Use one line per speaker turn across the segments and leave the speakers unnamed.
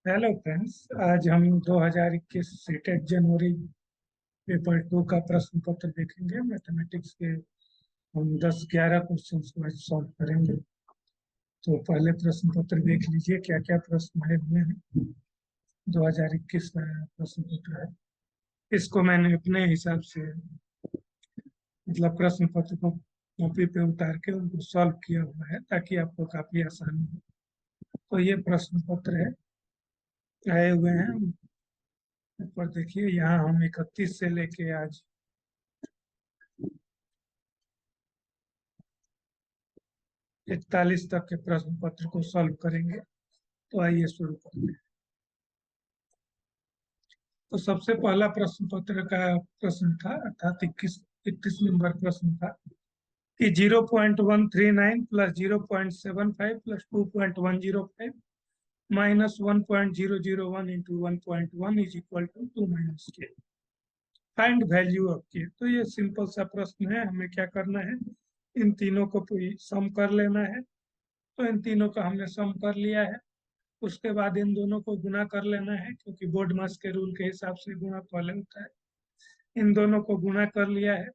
Hello friends. आज हम 2021 CTET जनवरी paper 2 का प्रश्न पत्र देखेंगे। मैथमेटिक्स के हम 10-11 क्वेश्चन को आज सॉल्व करेंगे। तो पहले प्रश्न पत्र देख लीजिए क्या क्या प्रश्न आए हुए हैं। 2021 का प्रश्न पत्र है। इसको मैंने अपने हिसाब से मतलब प्रश्न पत्र को कॉपी पे उतार के उनको सॉल्व किया हुआ है ताकि आपको काफी आसानी हो। तो ये प्रश्न पत्र है, आए हुए हैं ऊपर देखिए। यहाँ हम 31 से लेके आज 41 तक के प्रश्न पत्र को सॉल्व करेंगे। तो आइए शुरू करते हैं। तो सबसे पहला प्रश्न पत्र का प्रश्न था, अर्थात 21 नंबर प्रश्न था कि 0.139 plus 0.75 plus 2.105 minus 1.001 into 1.1 is equal to 2 - k। Find value of k. तो ये सिंपल सा प्रश्न है, हमें क्या करना है, इन तीनों को सम कर लेना है। तो इन तीनों का हमने सम कर लिया है। उसके बाद इन दोनों को गुना कर लेना है, क्योंकि बोर्ड मास के रूल के हिसाब से गुणा पहले होता है। इन दोनों को गुना कर लिया है।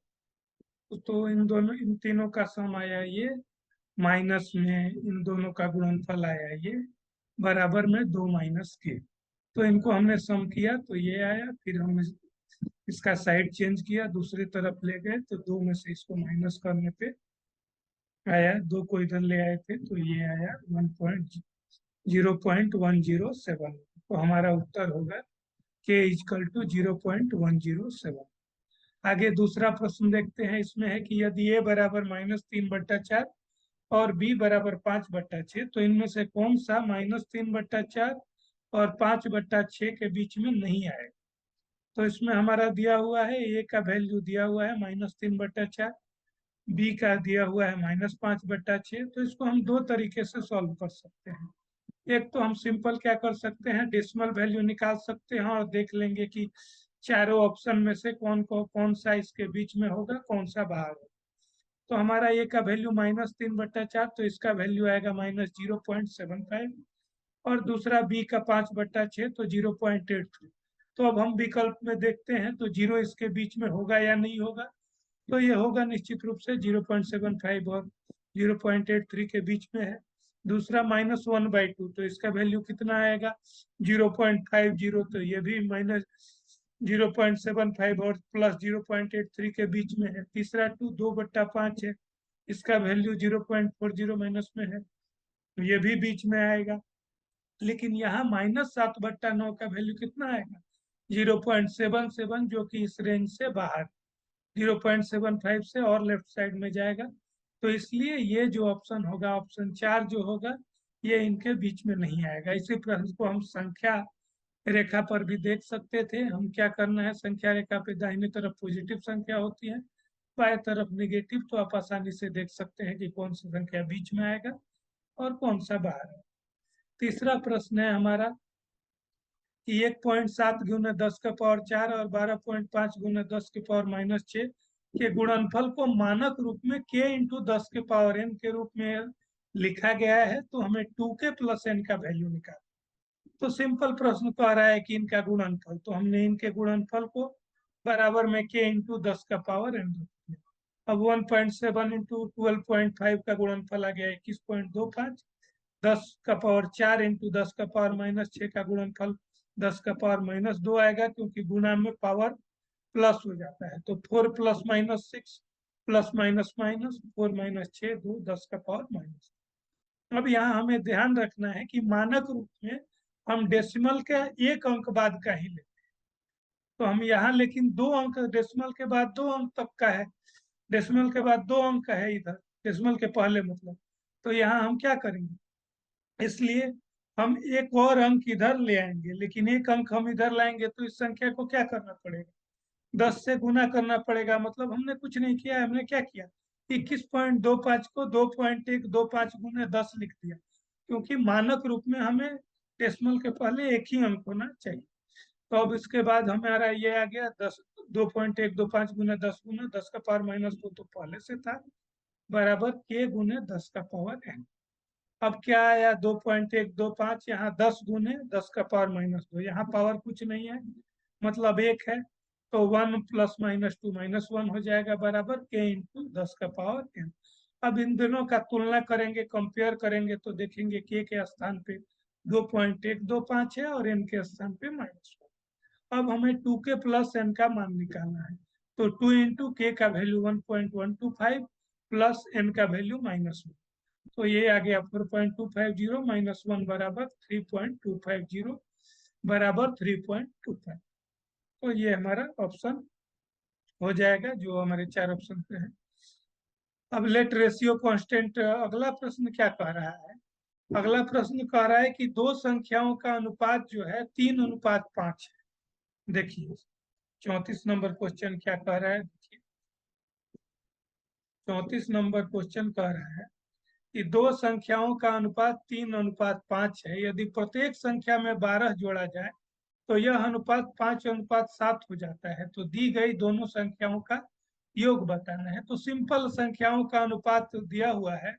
तो इन तीनों का सम आया ये, माइनस में इन दोनों का गुणनफल आया ये, बराबर में 2 - k। तो इनको हमने सम किया तो ये आया। फिर हम इसका साइड चेंज किया, दूसरी तरफ ले गए तो 2 में से इसको माइनस करने पे आया, 2 को इधर ले आए थे तो ये आया 0.107। तो हमारा उत्तर होगा k इजकल टू 0.107। आगे दूसरा प्रश्न देखते हैं। इसमें है कि यदि a बराबर -3/4 और b बराबर 5/6, तो इनमें से कौन सा -3/4 और 5/6 के बीच में नहीं आएगा। तो इसमें हमारा दिया हुआ है, a का वैल्यू दिया हुआ है -3/4, b का दिया हुआ है -5/6। तो इसको हम दो तरीके से सॉल्व कर सकते हैं। एक तो हम सिंपल क्या कर सकते हैं, डेसिमल वैल्यू निकाल सकते हैं और देख लेंगे कि चारों ऑप्शन में से कौन सा इसके बीच में होगा, कौन सा बाहर होगा। तो हमारा ए का वैल्यू -3/4, तो इसका वैल्यू आएगा -0.75, और दूसरा बी का 5/6 तो 0.83। तो अब हम विकल्प में देखते हैं तो 0 इसके बीच में होगा या नहीं होगा। तो ये होगा निश्चित रूप से, 0.75 और 0.83 के बीच में है। दूसरा -1/2, तो इसका वैल्यू कितना आएगा, 0.50। तो ये भी -0.75 और प्लस 0.83 के बीच में है। तीसरा 2/5 है, इसका वैल्यू 0.40 माइनस में है, तो ये भी बीच में आएगा। लेकिन यहाँ -7/9 का वैल्यू कितना आएगा, 0.77, जो कि इस रेंज से बाहर, 0.75 से और लेफ्ट साइड में जाएगा। तो इसलिए ये जो ऑप्शन होगा, ऑप्शन 4 जो होगा, ये इनके बीच में नहीं आएगा। इसी प्रश्न को हम संख्या रेखा पर भी देख सकते थे। हम क्या करना है, संख्या रेखा पे दाहिने तरफ पॉजिटिव संख्या होती है, बाएं तरफ नेगेटिव। तो आप आसानी से देख सकते हैं कि कौन सा संख्या बीच में आएगा और कौन सा बाहर है। तीसरा प्रश्न है हमारा कि 1.7 गुना 10⁻4 और 12.5 गुना 10⁻−6 के गुणनफल को मानक रूप में k इंटू 10⁻n के रूप में लिखा गया है। तो हमें 2k प्लस n का वैल्यू निकालना। तो सिंपल प्रश्न कह रहा है कि इनका गुणनफल, तो हमने इनके गुणनफल को बराबर में k इंटू 10⁻n रख दिया। अब 1.7 इंटू 12.5 का गुणनफल आ गया 21.25। 10⁻4 इंटू 10⁻−6 का गुणनफल 10⁻−2 आएगा, क्योंकि गुणा में पावर प्लस हो जाता है। तो 4 + -6 प्लस माइनस माइनस 4 - 6 2 10⁻−। अब यहाँ हमें ध्यान रखना है कि मानक रूप में हम डेसिमल के एक अंक बाद का ही लेते हैं। तो हम यहाँ लेकिन 2 अंक, डेसिमल के बाद 2 अंक तक का है, डेसिमल के बाद 2 अंक है इधर, डेसिमल के पहले मतलब। तो यहाँ हम क्या करेंगे, इसलिए हम एक और अंक इधर ले आएंगे, लेकिन एक अंक हम इधर लाएंगे तो इस संख्या को क्या करना पड़ेगा, 10 से गुना करना पड़ेगा। मतलब हमने कुछ नहीं किया है, हमने क्या किया, 21.25 को 2.125 गुना 10 लिख दिया, क्योंकि मानक रूप में हमें डेसिमल के पहले एक ही अंक होना चाहिए। तो अब इसके बाद हमारा ये आ गया 2.125 गुना 10 गुना 10⁻−2 तो पहले से था, बराबर k गुने 10⁻n। अब क्या आया 2.125, यहाँ 10 गुने 10 का पावर -2, यहाँ पावर कुछ नहीं है मतलब 1 है, तो 1 + -2 -1 हो जाएगा बराबर k × 10 का पावर n। अब इन दोनों का तुलना करेंगे, कंपेयर करेंगे तो देखेंगे k के स्थान पे 2.125 है और n के स्थान पे -1। अब हमें 2k + n का मान निकालना है, तो 2 × k का वैल्यू 1.125 प्लस n का वैल्यू -1, तो ये आ गया 4.250 -1 बराबर 3.250 बराबर 3.25। तो ये हमारा ऑप्शन हो जाएगा जो हमारे 4 ऑप्शन पे है। अब लेट रेशियो कांस्टेंट, अगला प्रश्न क्या कह रहा है? अगला प्रश्न कह रहा है कि दो संख्याओं का अनुपात जो है 3:5 है। देखिए 34 नंबर क्वेश्चन क्या कह रहा है, देखिए 34 नंबर क्वेश्चन कह रहा है कि दो संख्याओं का अनुपात 3:5 है। यदि प्रत्येक संख्या में 12 जोड़ा जाए तो यह अनुपात 5:7 हो जाता है। तो दी गई दोनों संख्याओं का योग बताना है। तो सिंपल संख्याओं का अनुपात दिया हुआ है,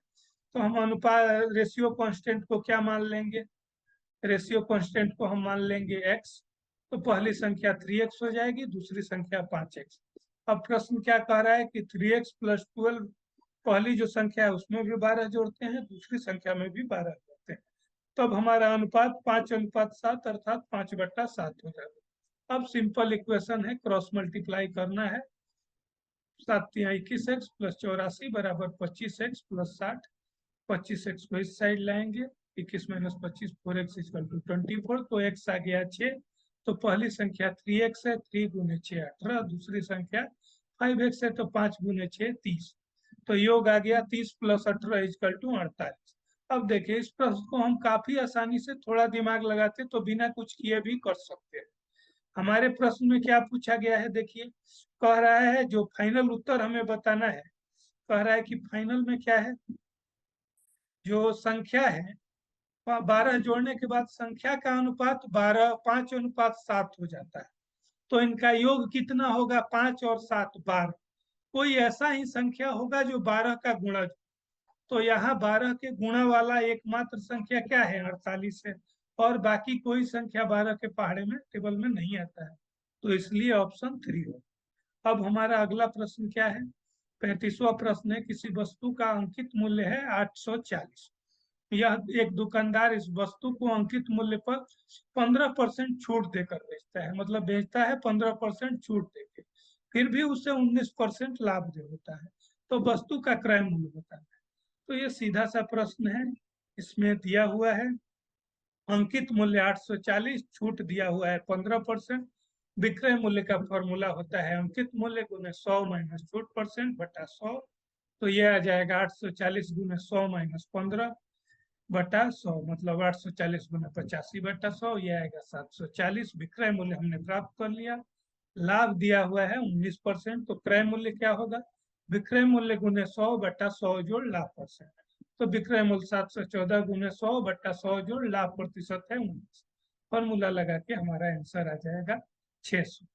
तो हम अनुपात रेशियो कांस्टेंट को क्या मान लेंगे? रेशियो कांस्टेंट को हम मान लेंगे x। तो पहली संख्या 3x हो जाएगी, दूसरी संख्या 5x। अब प्रश्न क्या कह रहा है कि 3x + 12, पहली जो संख्या है उसमें भी 12 जोड़ते हैं, दूसरी संख्या में भी 12 जोड़ते हैं, तब हमारा अनुपात 5:7 अर्थात 5/7 हो जाएगा। अब सिंपल इक्वेशन है, क्रॉस मल्टीप्लाई करना है। 7 × 21x + 84 बराबर 25x + 60। 25x को इस साइड लाएंगे, 21 - 25 4x = 24, तो x आ गया 6। तो पहली संख्या 3x है, 3 × 6 18, दूसरी संख्या 5x है, तो 5 × 6 30। तो योग आ गया 30 + 18 = 48। अब देखिए इस प्रश्न को हम काफी आसानी से थोड़ा दिमाग लगाते तो बिना कुछ किए भी कर सकते हैं। हमारे प्रश्न में क्या पूछा गया है, देखिए कह रहा है जो फाइनल उत्तर हमें बताना है। कह रहा है कि फाइनल में क्या है, जो संख्या है 12 जोड़ने के बाद संख्या का अनुपात 5:7 हो जाता है। तो इनका योग कितना होगा? 5 और 7 12। कोई ऐसा ही संख्या होगा जो 12 का गुणज। तो यहाँ 12 के गुणा वाला एकमात्र संख्या क्या है? 48 है, और बाकी कोई संख्या 12 के पहाड़े में टेबल में नहीं आता है, तो इसलिए ऑप्शन 3 हो। अब हमारा अगला प्रश्न क्या है? 35वां प्रश्न है, किसी वस्तु का अंकित मूल्य है 840। यह एक दुकानदार इस वस्तु को अंकित मूल्य पर 15% छूट देकर बेचता है, मतलब बेचता है 15% छूट देकर, फिर भी उसे 19% लाभ दे होता है। तो वस्तु का क्रय मूल्य बताना है। तो ये सीधा सा प्रश्न है, इसमें दिया हुआ है अंकित मूल्य 840, छूट दिया हुआ है 15%। विक्रय मूल्य का फॉर्मूला होता है अंकित मूल्य × 100 - छूट % बटा 100। तो ये आ जाएगा 840 × 100 - 15 बटा 100, मतलब 840 × 85 बटा 100, ये आएगा 740। विक्रय मूल्य हमने प्राप्त कर लिया। लाभ दिया हुआ है 19%, तो क्रय मूल्य क्या होगा? विक्रय मूल्य × 100 बटा 100 जोड़ लाभ %। तो विक्रय मूल्य 714 × 100 बटा 100 जोड़ लाभ प्रतिशत है 19। फॉर्मूला लगा के हमारा आंसर आ जाएगा 600।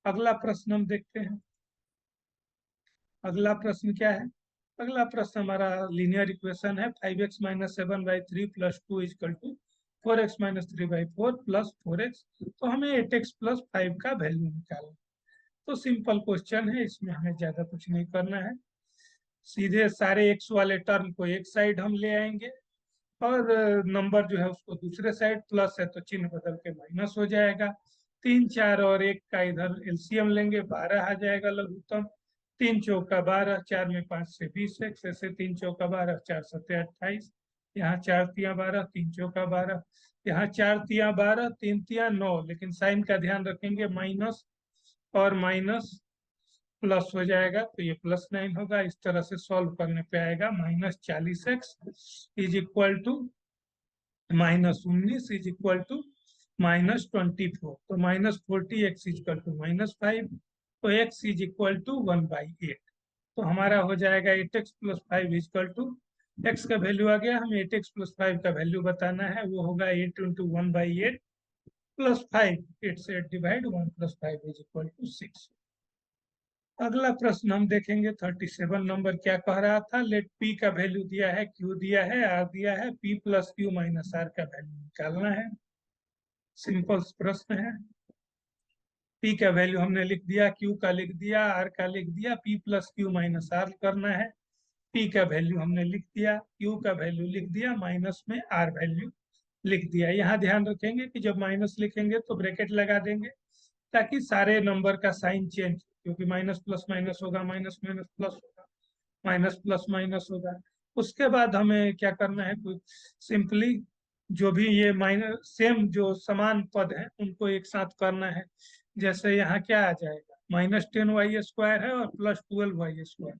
अगला प्रश्न हम देखते हैं। अगला प्रश्न क्या है? अगला प्रश्न हमारा लीनियर इक्वेशन है, 5x - 7/3 + 2 = 4x - 3/4 + 4x। तो हमें 8x + 5 का वैल्यू निकालना। तो सिंपल क्वेश्चन है, इसमें हमें ज्यादा कुछ नहीं करना है। सीधे सारे x वाले टर्म को एक साइड हम ले आएंगे, और नंबर जो है उसको दूसरे साइड, प्लस है तो चिन्ह बदल के माइनस हो जाएगा। 3 4 और 1 का इधर एलसीएम लेंगे, 12 आ जाएगा लघुत्तम। 3 चौका 12, 4 में 5 से 20 एक्स, ऐसे 3 चौका 12, 4 सत्ते 28। यहाँ 4 तियाँ 12, 3 चौका 12, यहाँ 4 तियाँ 12, 3 तियाँ 9, लेकिन साइन का ध्यान रखेंगे, माइनस और माइनस प्लस हो जाएगा, तो ये +9 होगा। इस तरह से सॉल्व करने पे आएगा -40x = -19 = -24। तो -40x = -5, तो x = 1/8। तो हमारा हो जाएगा 8x + 5 = x का वैल्यू आ गया, हमें 8x + 5 का वैल्यू बताना है, वो होगा 8 × 1/8 + 5। 8 से 8 डिवाइड, 1 + 5 = 6। अगला प्रश्न हम देखेंगे 37 नंबर क्या कह रहा था। लेट पी का वैल्यू दिया है, क्यू दिया है, आर दिया है, p plus q minus r का वैल्यू निकालना है। सिंपल प्रश्न है। पी का वैल्यू हमने लिख दिया, क्यू का लिख दिया, आर का लिख दिया, p plus q minus r करना है। पी का वैल्यू हमने लिख दिया, क्यू का वैल्यू लिख दिया, माइनस में आर वैल्यू लिख दिया। यहाँ ध्यान रखेंगे कि जब माइनस लिखेंगे तो ब्रैकेट लगा देंगे ताकि सारे नंबर का साइन चेंज, क्योंकि माइनस प्लस माइनस होगा, माइनस माइनस प्लस होगा, माइनस प्लस माइनस होगा। उसके बाद हमें क्या करना है, कुछ सिंपली जो भी ये माइनस सेम जो समान पद हैं उनको एक साथ करना है। जैसे यहाँ क्या आ जाएगा, -10y² है और +12y²।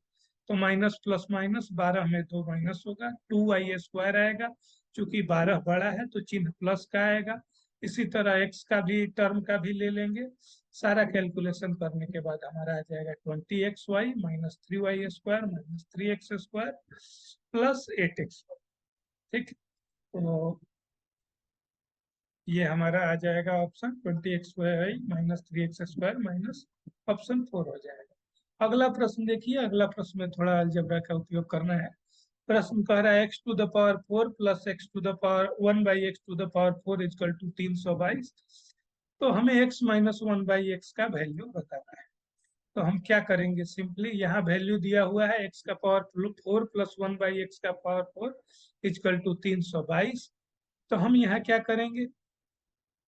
तो माइनस प्लस माइनस 12 में 2 माइनस होगा, 2y² आएगा। चूंकि 12 बड़ा है तो चिन्ह प्लस का आएगा। इसी तरह x का भी टर्म का भी ले लेंगे। सारा कैलकुलेशन करने के बाद हमारा आ जाएगा 20xy -3y² -3x² +8x। ठीक, तो ये हमारा आ जाएगा ऑप्शन 20xy -3x² ऑप्शन 4 हो जाएगा। अगला प्रश्न देखिए। अगला प्रश्न में थोड़ा अलजेब्रा का उपयोग करना है। प्रश्न कह रहा है x⁴ plus x⁴ equal to 322। तो हमें x माइनस 1/x का वैल्यू बताना है। तो हम क्या करेंगे, सिंपली यहाँ वैल्यू दिया हुआ है x का पावर 4 प्लस 1/x का पावर 4 इक्वल टू 322। तो हम यहाँ क्या करेंगे,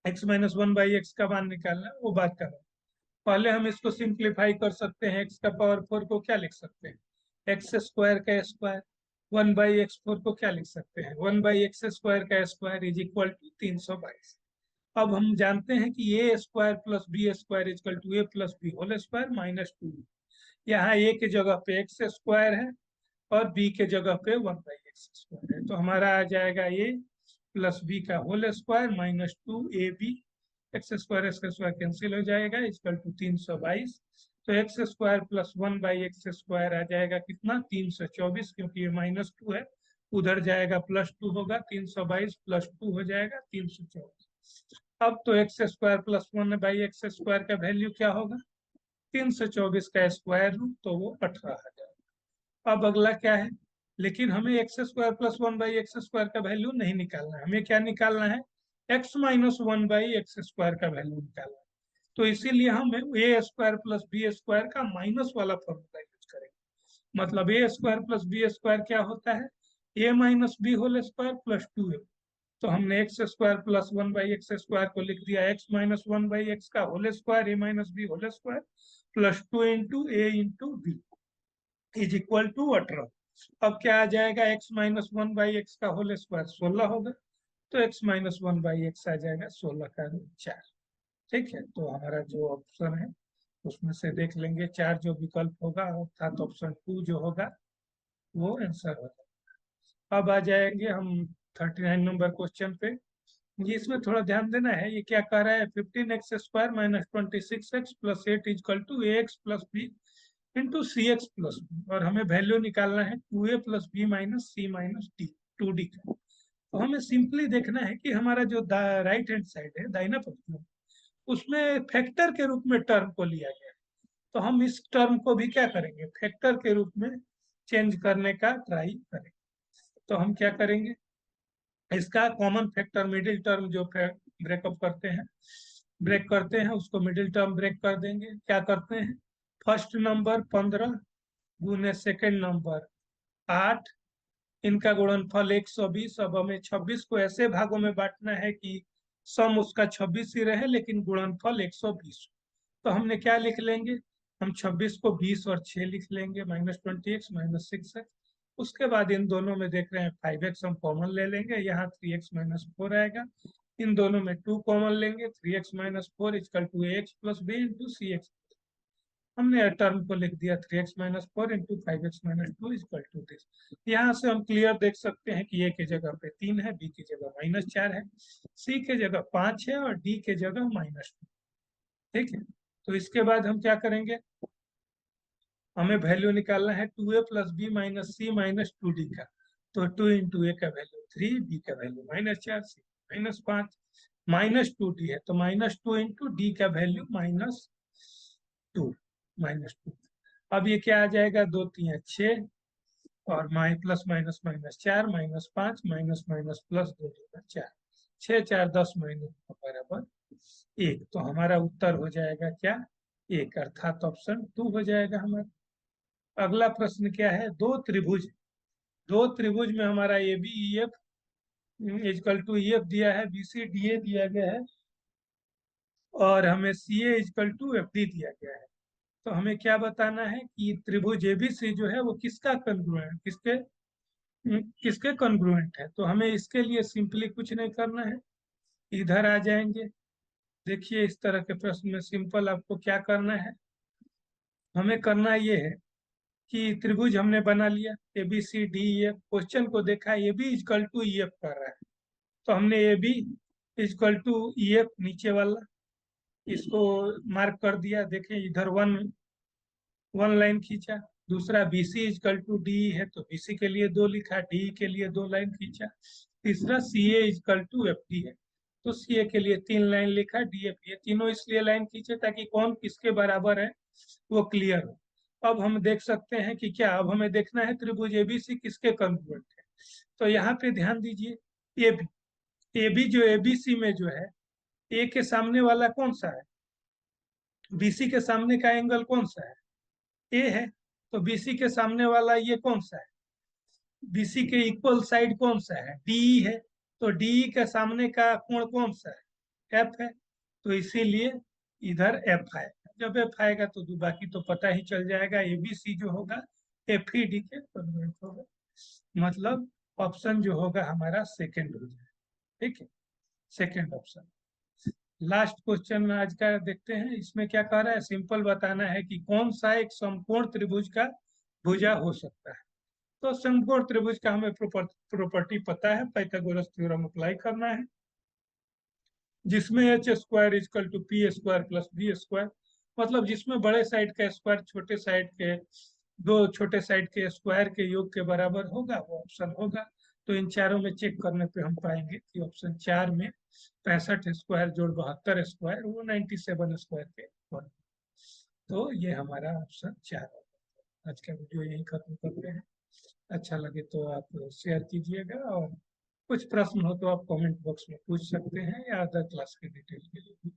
x माइनस 1/x का मान निकालना है, वो बात कर रहे हैं। पहले हम इसको सिंप्लीफाई कर सकते हैं। x का पावर 4 को क्या लिख सकते हैं, x² का स्क्वायर। 1/x4 को क्या लिख सकते हैं, 1/x² का स्क्वायर इज इक्वल टू 322। अब हम जानते हैं कि a² plus b² equal to a plus b whole square -2। यहाँ a के जगह पे x² है और b के जगह पे 1/x² है। तो हमारा आ जाएगा a प्लस बी का whole square -2ab। x² cancel हो जाएगा, इक्वल टू 322। तो x² प्लस 1/x² आ जाएगा कितना, 324, क्योंकि ये -2 है। उधर जाएगा +2 होगा, 322 + 2 हो जाएगा 324। अब तो x² प्लस 1/x² का वैल्यू क्या होगा, 324 का स्क्वायर रूट, तो वो 18 आ जाएगा। अब अगला क्या है, लेकिन हमें x² प्लस 1/x² का वैल्यू नहीं निकालना है। हमें क्या निकालना है, x माइनस 1/x² का वैल्यू निकालना है। तो इसीलिए हम a² प्लस b² का माइनस वाला फॉर्मूला यूज करेंगे। मतलब a² प्लस b² क्या होता है, a minus b whole square plus 2a। तो हमने x² प्लस 1/x² को लिख दिया x माइनस 1/x का whole square a minus b whole square plus 2 into a into b is equal to 18। अब क्या आ जाएगा, x माइनस 1/x का होल स्क्वायर 16 होगा। तो x माइनस 1/x आ जाएगा 16 का रूट 4। ठीक है, तो हमारा जो ऑप्शन है उसमें से देख लेंगे 4 जो विकल्प होगा, अर्थात ऑप्शन 2 जो होगा वो आंसर होगा। अब आ जाएंगे हम 39 नंबर क्वेश्चन पे। ये इसमें थोड़ा ध्यान देना है। ये क्या कह रहा है, 15x² minus 26x plus 8 equal to ax plus b into cx plus b. और हमें वैल्यू निकालना है 2a plus b minus c minus d 2d का। तो हमें सिंपली देखना है कि हमारा जो राइट हैंड साइड है, दाहिना पक्ष, उसमें फैक्टर के रूप में टर्म को लिया गया है। तो हम इस टर्म को भी क्या करेंगे, फैक्टर के रूप में चेंज करने का ट्राई करेंगे। तो हम क्या करेंगे, इसका कॉमन फैक्टर मिडिल टर्म जो ब्रेकअप करते हैं, ब्रेक करते हैं, उसको मिडिल टर्म ब्रेक कर देंगे। क्या करते हैं, फर्स्ट नंबर 15 गुने सेकेंड नंबर 8, इनका गुणनफल 120। अब हमें 26 को ऐसे भागों में बांटना है कि सम उसका 26 ही रहे लेकिन गुणनफल 120। तो हमने क्या लिख लेंगे, हम 26 को 20 और 6 लिख लेंगे, -20x -6x। उसके बाद इन दोनों में देख रहे हैं 5x हम कॉमन ले लेंगे, यहाँ 3x -4 आएगा। इन दोनों में 2 कॉमन लेंगे, 3x -4 equal to ax plus b into cx। हमने टर्म को लिख दिया 3x -4 into 5x -2 equal to this. यहाँ से हम क्लियर देख सकते हैं कि a के जगह पे 3 है, b की जगह -4 है, c के जगह 5 है और d के जगह -2। ठीक है, तो इसके बाद हम क्या करेंगे, हमें वैल्यू निकालना है 2a plus b minus c minus 2d का। तो 2 इंटू ए का वैल्यू 3, बी का वैल्यू -4, सी -5, -2d है। तो -2 इंटू डी का वैल्यू -2 -2। अब ये क्या आ जाएगा, 2 3 6 और plus minus minus 4 -5 minus minus plus 2 4, 6 4 10 minus बराबर 1। तो हमारा उत्तर हो जाएगा क्या, 1, अर्थात ऑप्शन 2 हो जाएगा हमारा। अगला प्रश्न क्या है, दो त्रिभुज में हमारा a b e f is equal to e f दिया है, बी सी डी ए दिया गया है और हमें सी ए इजकल टू एफ डी दिया गया है। तो हमें क्या बताना है कि त्रिभुज एबीसी जो है वो किसका कॉन्ग्रुएंट, किसके कॉन्ग्रुएंट है। तो हमें इसके लिए सिंपली कुछ नहीं करना है, इधर आ जाएंगे। देखिए इस तरह के प्रश्न में सिंपल आपको क्या करना है, हमें करना ये है कि त्रिभुज हमने बना लिया a b c d e f, question को देखा a b is equal to e f कर रहा है, तो हमने a b is equal to e f नीचे वाला इसको मार्क कर दिया। देखें इधर वन लाइन खींचा, दूसरा b c is equal to d है तो बी सी के लिए 2 लिखा, डी के लिए 2 लाइन खींचा, तीसरा सी ए इजकल टू एफ डी है तो सी ए के लिए 3 लाइन लिखा, डी एफ, ये तीनों इसलिए लाइन खींचे ताकि कौन किसके बराबर है वो क्लियर हो। अब हम देख सकते हैं कि क्या, अब हमें देखना है त्रिभुज एबीसी किसके कॉन्ग्रुएंट है। तो यहाँ पे ध्यान दीजिए, ए बी, ए बी जो एबीसी में जो है, ए के सामने वाला कौन सा है, बीसी के सामने का एंगल कौन सा है, ए है। तो बीसी के सामने वाला ये कौन सा है, बीसी के इक्वल साइड कौन सा है, डी है। तो डी के सामने का कोण कौन सा है, एफ है। तो इसीलिए इधर एफ आएगा, जब एफ आएगा तो बाकी तो पता ही चल जाएगा, एबीसी जो होगा एफ ही डी के कॉन्ग्रुएंट होगा। मतलब ऑप्शन जो होगा हमारा सेकंड हो जाएगा, ठीक है, सेकंड ऑप्शन। लास्ट क्वेश्चन आज का देखते हैं, इसमें क्या कह रहा है, सिंपल बताना है कि कौन सा एक समकोण त्रिभुज का भुजा हो सकता है। तो समकोण त्रिभुज का हमें प्रॉपर्टी पता है, पाइथागोरस थ्योरम अप्लाई करना है, जिसमें h square is equal to p square plus b square, मतलब जिसमें बड़े साइड का स्क्वायर छोटे साइड के, दो छोटे साइड के स्क्वायर के योग के बराबर होगा, वो ऑप्शन होगा। तो इन चारों में चेक करने पे हम पाएंगे कि ऑप्शन 4 में 65 स्क्वायर जोड़ 72 स्क्वायर वो 97 स्क्वायर के बराबर। तो ये हमारा ऑप्शन 4 होगा। आज का वीडियो यही खत्म करते हैं। अच्छा लगे तो आप शेयर कीजिएगा और कुछ प्रश्न हो तो आप कमेंट बॉक्स में पूछ सकते हैं या अदर क्लास के डिटेल के लिए